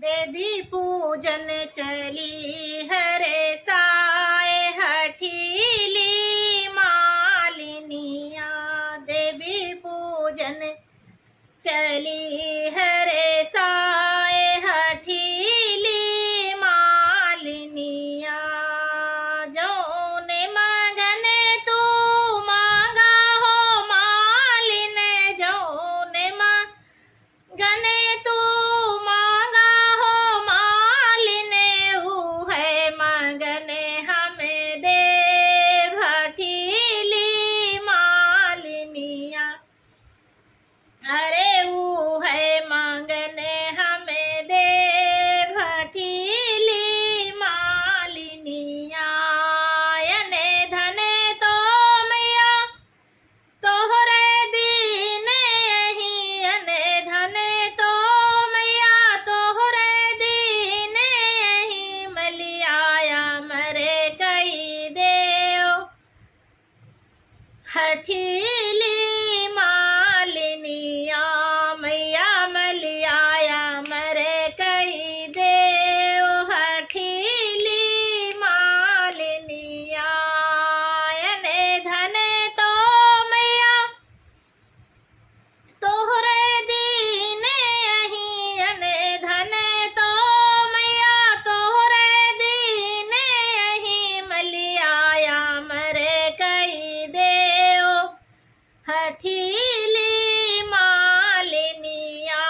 देवी पूजन चली हरे साए हठीली मालिनिया। देवी पूजन चली हरे साए हठीली मालिनिया। जौने मगन तू मांगा हो मालिन, जौने मगन तू मांगा हो मालिन, ऊ है मगन हमें दे हठीली मालिनिया। अरे ऊ है मगन हमें दे हठीली मालिनिया। यने धने तो मैया तोहरे दीन यही, यने धने तो मैया तोहरे दीन यही। मलियाया मरे कई देव हठीली मालिनिया। मैया मलियाया मरे कई देव हठीली मालिनिया। यने धने तो मैया तोहरे दीन यही, यने धने तो मैया तोहरे दीन यही। मलियाया मरे कई देव हठीली मालिनिया।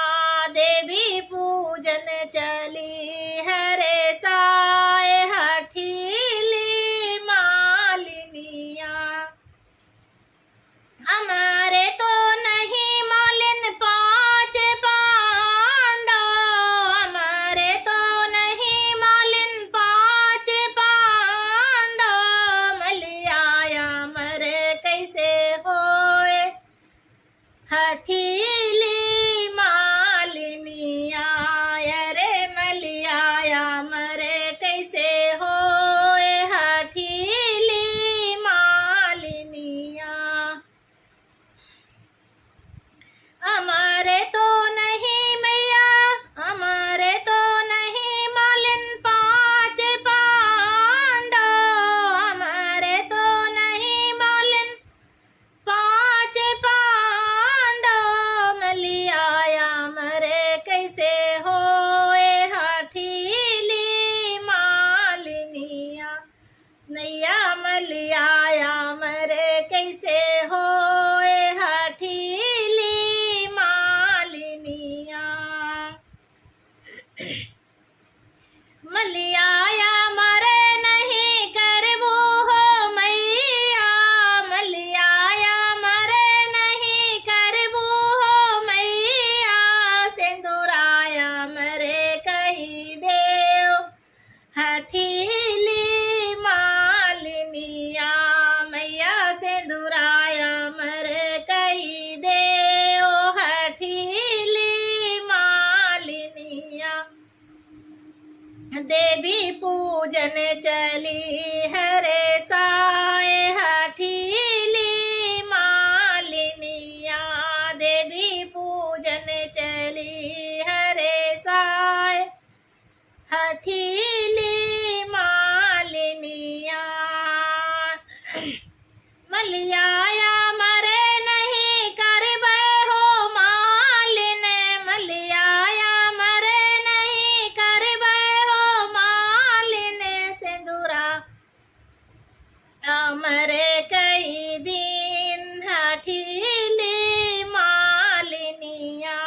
देवी पूजन चली हरे साए हठीली मालिनिया। हमारे तो नहीं मालिन पाँच पांडव, हमारे तो नहीं मालिन पाँच पांडव। मलियाया मरे कैसे होए हठीली मालिनिया। अरे मलियाया मरे कैसे होए हठीली मालिनिया। हमारे तो नहीं मैया, हमारे तो नहीं मालिन पाँच पांडव, हमारे तो नहीं मालिन पाँच पांडव। मलियाया मरे कैसे होए हठीली मालिनिया। नैया मलियाया मरे कैसे होए हठीली मालिनिया। मलियाया मरे नहीं करबू हो मैया, मलियाया मरे नहीं करबू हो मैया। सिंदूराया मरे कही देव हठीली मालिनिया। मैया सिंदूराया मरे कही देव हठीली मालिनिया। देवी पूजन चली हरे साए हठीली मालिनिया। देवी पूजन चली हरे साए हठीली मालिनिया। मलियाया मरे नहीं करबे हो मालिन, मलियाया मरे नहीं करबे हो मालिन। सिंदूरा मरे कई दिन हठीली मालिनिया।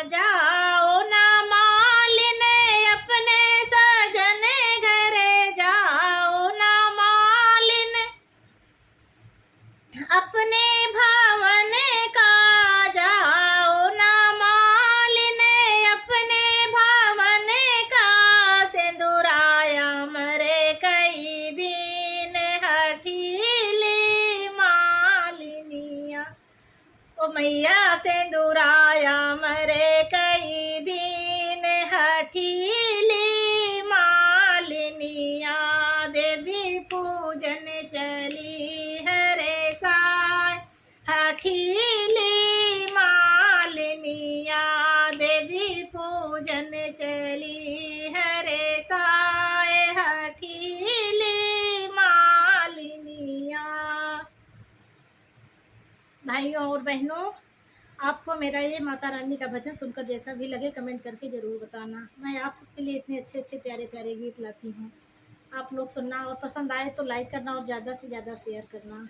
जाओ ना मालिन अपने सज चली हरे साए हठीली मालिनिया। भाइयों और बहनों, आपको मेरा ये माता रानी का भजन सुनकर जैसा भी लगे कमेंट करके ज़रूर बताना। मैं आप सबके लिए इतने अच्छे अच्छे प्यारे प्यारे गीत लाती हूँ। आप लोग सुनना और पसंद आए तो लाइक करना और ज़्यादा से ज़्यादा शेयर करना।